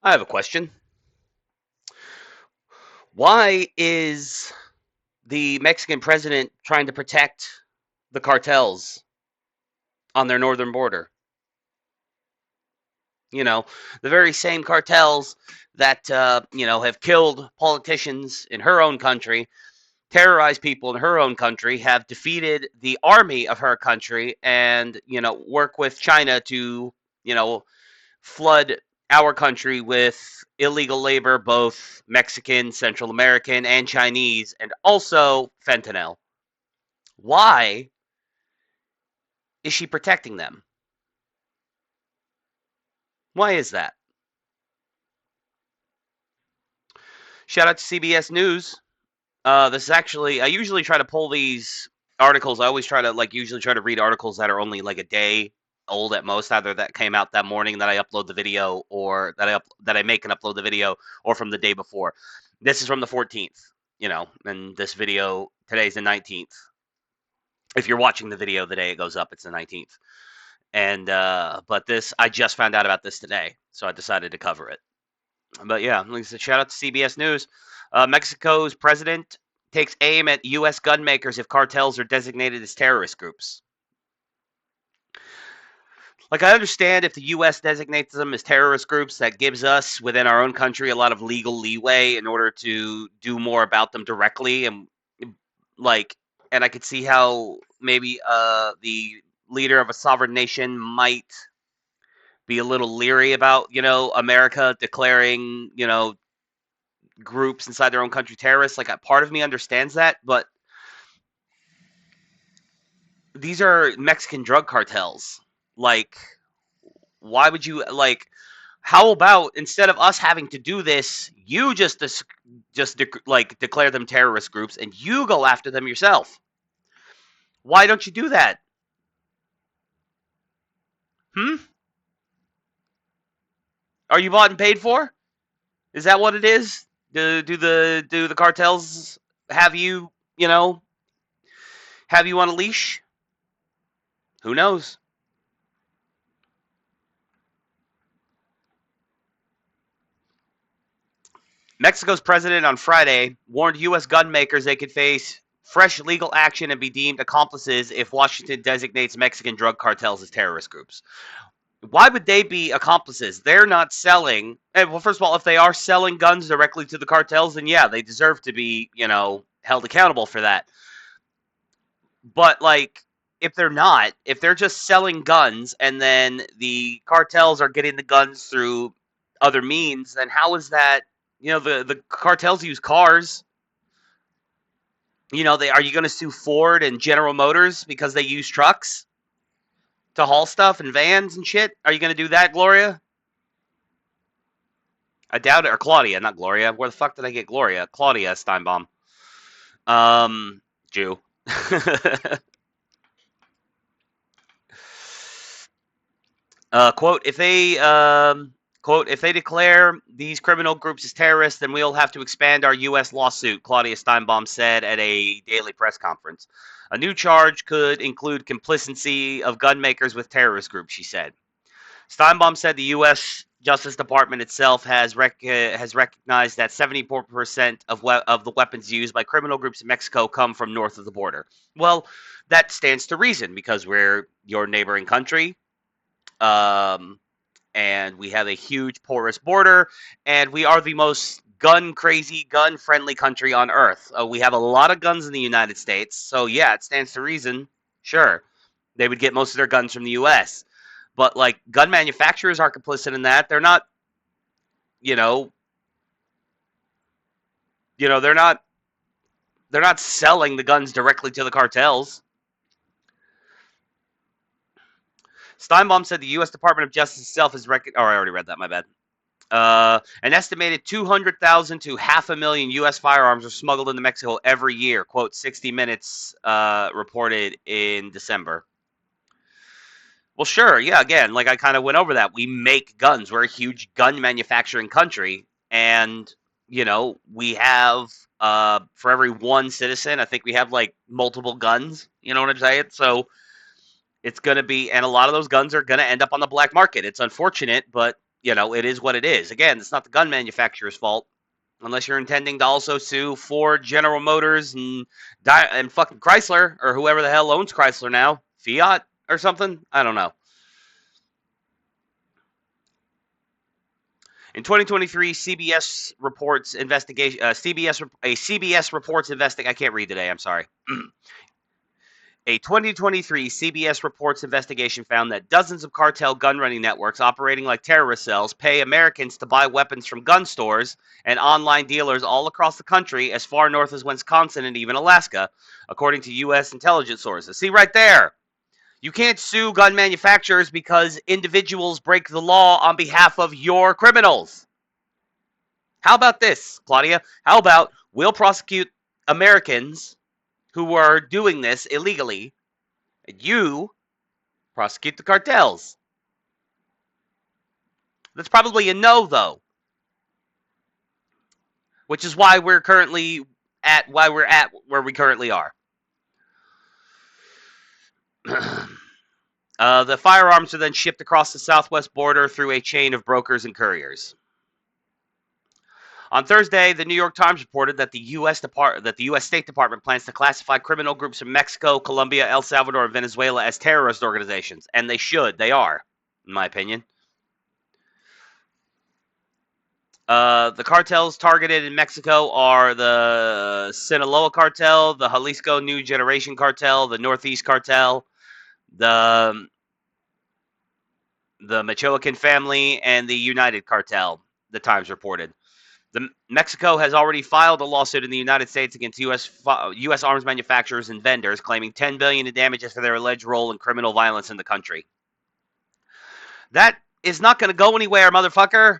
I have a question. Why is the Mexican president trying to protect the cartels on their northern border? You know, the very same cartels that, have killed politicians in her own country, terrorized people in her own country, have defeated the army of her country, and, work with China to, you know, flood our country with illegal labor, both Mexican, Central American, and Chinese, and also fentanyl. Why is she protecting them? Why is that? Shout out to CBS News. This is actually, I usually try to pull these articles. I always try to, usually try to read articles that are only like a day old at most, either that came out that morning that I upload the video, or that I make and upload the video, or from the day before. This is from the 14th, and this video today's the 19th. If you're watching the video the day it goes up, it's the 19th. And but this, I just found out about this today, so I decided to cover it. But yeah, like I said, shout out to CBS News. Mexico's president takes aim at U.S. gun makers if cartels are designated as terrorist groups. Like, I understand if the U.S. designates them as terrorist groups, that gives us within our own country a lot of legal leeway in order to do more about them directly, and like, and I could see how maybe the leader of a sovereign nation might be a little leery about America declaring groups inside their own country terrorists. Like, a part of me understands that, but these are Mexican drug cartels. Like, why would you, like? How about, instead of us having to do this, you declare them terrorist groups and you go after them yourself? Why don't you do that? Hmm? Are you bought and paid for? Is that what it is? Do the cartels have you, have you on a leash? Who knows? Mexico's president on Friday warned U.S. gun makers they could face fresh legal action and be deemed accomplices if Washington designates Mexican drug cartels as terrorist groups. Why would they be accomplices? They're not selling. Well, first of all, if they are selling guns directly to the cartels, then yeah, they deserve to be, held accountable for that. But, like, if they're not, if they're just selling guns and then the cartels are getting the guns through other means, then how is that? The cartels use cars. Are you going to sue Ford and General Motors because they use trucks to haul stuff and vans and shit? Are you going to do that, Gloria? I doubt it. Or Claudia, not Gloria. Where the fuck did I get Gloria? Claudia Steinbaum. Jew. Quote, if they declare these criminal groups as terrorists, then we'll have to expand our U.S. lawsuit, Claudia Steinbaum said at a daily press conference. A new charge could include complicity of gun makers with terrorist groups, she said. Steinbaum said the U.S. Justice Department itself has recognized that 74% of the weapons used by criminal groups in Mexico come from north of the border. Well, that stands to reason because we're your neighboring country. And we have a huge porous border, and we are the most gun-crazy, gun-friendly country on Earth. We have a lot of guns in the United States, so yeah, it stands to reason. Sure, they would get most of their guns from the U.S., but, like, gun manufacturers are complicit in that. They're not, you know, they're not selling the guns directly to the cartels. Steinbaum said the U.S. Department of Justice itself has I already read that. My bad. An estimated 200,000 to 500,000 U.S. firearms are smuggled into Mexico every year, quote, 60 Minutes reported in December. Well, sure, yeah, again, like I kind of went over that. We make guns. We're a huge gun manufacturing country, and, we have, for every one citizen, I think we have, like, multiple guns, you know what I'm saying? So it's going to be, and a lot of those guns are going to end up on the black market. It's unfortunate, but it is what it is. Again, it's not the gun manufacturer's fault. Unless you're intending to also sue Ford, General Motors, and fucking Chrysler, or whoever the hell owns Chrysler now. Fiat or something? I don't know. In 2023, CBS reports investigation. CBS reports investing. I can't read today. I'm sorry. A 2023 CBS reports investigation found that dozens of cartel gun running networks operating like terrorist cells pay Americans to buy weapons from gun stores and online dealers all across the country, as far north as Wisconsin and even Alaska, according to U.S. intelligence sources. See, right there. You can't sue gun manufacturers because individuals break the law on behalf of your criminals. How about this, Claudia? How about we'll prosecute Americans who are doing this illegally, and you prosecute the cartels? That's probably a no, though. Which is why we're at where we currently are. The firearms are then shipped across the southwest border through a chain of brokers and couriers. On Thursday, the New York Times reported that the U.S. State Department plans to classify criminal groups from Mexico, Colombia, El Salvador, and Venezuela as terrorist organizations, and they should. They are, in my opinion. The cartels targeted in Mexico are the Sinaloa cartel, the Jalisco New Generation cartel, the Northeast cartel, the Michoacan family, and the United cartel, the Times reported. Mexico has already filed a lawsuit in the United States against U.S. arms manufacturers and vendors, claiming $10 billion in damages for their alleged role in criminal violence in the country. That is not going to go anywhere, motherfucker.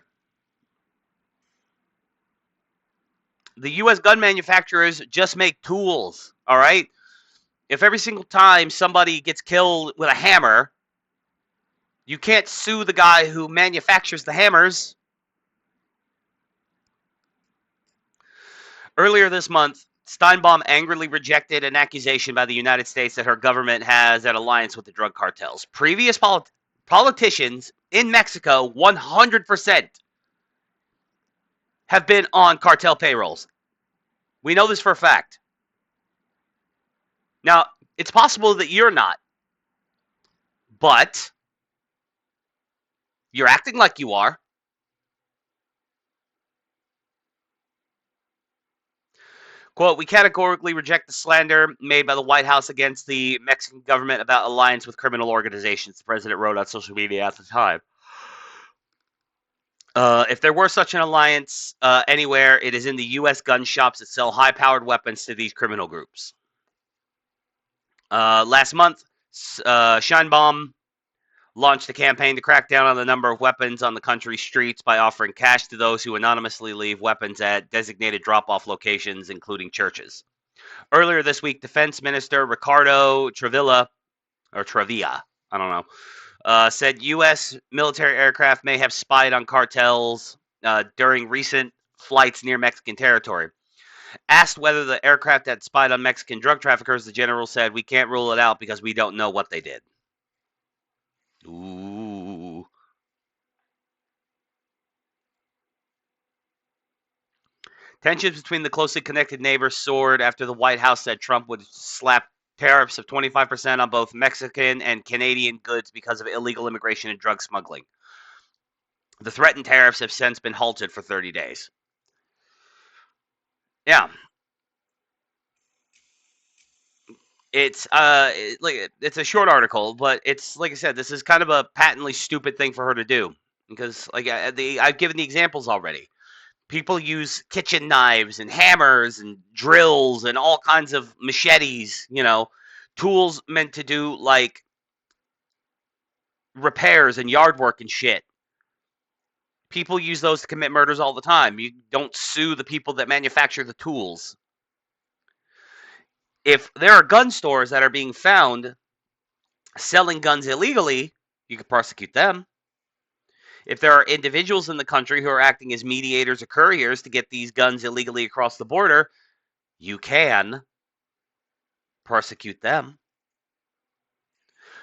The U.S. gun manufacturers just make tools, all right? If every single time somebody gets killed with a hammer, you can't sue the guy who manufactures the hammers. Earlier this month, Steinbaum angrily rejected an accusation by the United States that her government has an alliance with the drug cartels. Previous politicians in Mexico, 100%, have been on cartel payrolls. We know this for a fact. Now, it's possible that you're not, but you're acting like you are. Quote, we categorically reject the slander made by the White House against the Mexican government about alliance with criminal organizations, the president wrote on social media at the time. If there were such an alliance anywhere, it is in the U.S. gun shops that sell high-powered weapons to these criminal groups. Last month, Scheinbaum launched a campaign to crack down on the number of weapons on the country's streets by offering cash to those who anonymously leave weapons at designated drop-off locations, including churches. Earlier this week, Defense Minister Ricardo Trevilla, I don't know, said U.S. military aircraft may have spied on cartels during recent flights near Mexican territory. Asked whether the aircraft had spied on Mexican drug traffickers, the general said, we can't rule it out because we don't know what they did. Ooh. Tensions between the closely connected neighbors soared after the White House said Trump would slap tariffs of 25% on both Mexican and Canadian goods because of illegal immigration and drug smuggling. The threatened tariffs have since been halted for 30 days. Yeah. It's it's a short article, but it's like I said, this is kind of a patently stupid thing for her to do because I've given the examples already. People use kitchen knives and hammers and drills and all kinds of machetes, tools meant to do like repairs and yard work and shit. People use those to commit murders all the time. You don't sue the people that manufacture the tools. If there are gun stores that are being found selling guns illegally, you could prosecute them. If there are individuals in the country who are acting as mediators or couriers to get these guns illegally across the border, you can prosecute them.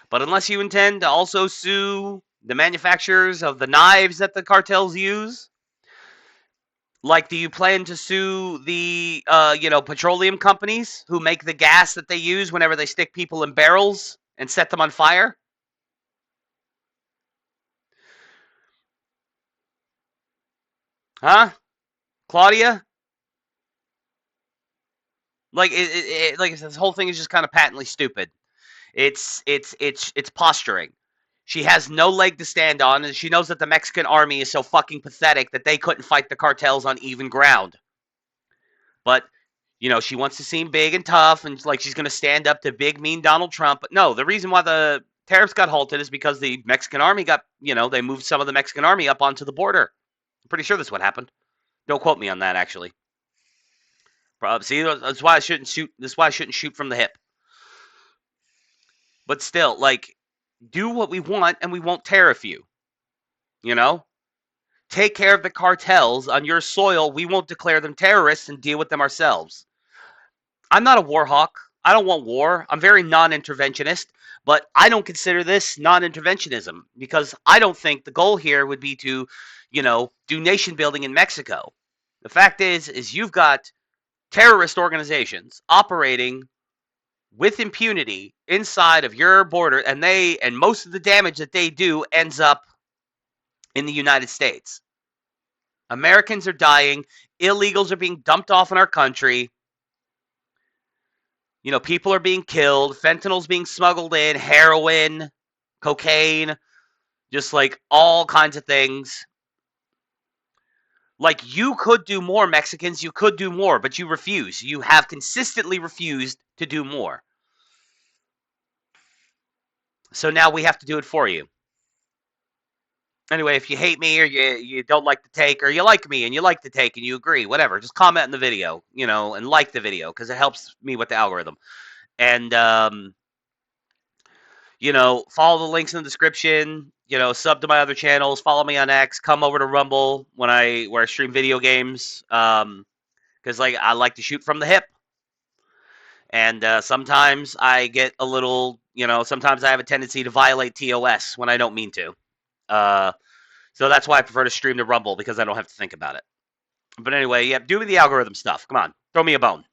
But unless you intend to also sue The manufacturers of the knives that the cartels use? Like, do you plan to sue the, petroleum companies who make the gas that they use whenever they stick people in barrels and set them on fire? Huh, Claudia? Like, like this whole thing is just kind of patently stupid. It's posturing. She has no leg to stand on, and she knows that the Mexican army is so fucking pathetic that they couldn't fight the cartels on even ground. But she wants to seem big and tough, and like she's going to stand up to big mean Donald Trump. But no, the reason why the tariffs got halted is because the Mexican army they moved some of the Mexican army up onto the border. I'm pretty sure that's what happened. Don't quote me on that, actually. See, that's why I shouldn't shoot. That's why I shouldn't shoot from the hip. But still, like, do what we want, and we won't tariff you. You know, take care of the cartels on your soil. We won't declare them terrorists and deal with them ourselves. I'm not a war hawk. I don't want war. I'm very non-interventionist, but I don't consider this non-interventionism because I don't think the goal here would be to, do nation building in Mexico. The fact is you've got terrorist organizations operating with impunity inside of your border, and most of the damage that they do ends up in the United States. Americans are dying, illegals are being dumped off in our country. People are being killed, fentanyl's being smuggled in, heroin, cocaine, just like all kinds of things. Like, you could do more, Mexicans, you could do more, but you refuse. You have consistently refused to do more. So now we have to do it for you. Anyway, if you hate me or you don't like the take, or you like me and you like the take and you agree, whatever, just comment in the video, and like the video because it helps me with the algorithm. And follow the links in the description. Sub to my other channels. Follow me on X. Come over to Rumble where I stream video games. Because I like to shoot from the hip, and sometimes I get a little. Sometimes I have a tendency to violate TOS when I don't mean to. So that's why I prefer to stream to Rumble because I don't have to think about it. But anyway, yeah, do the algorithm stuff. Come on, throw me a bone.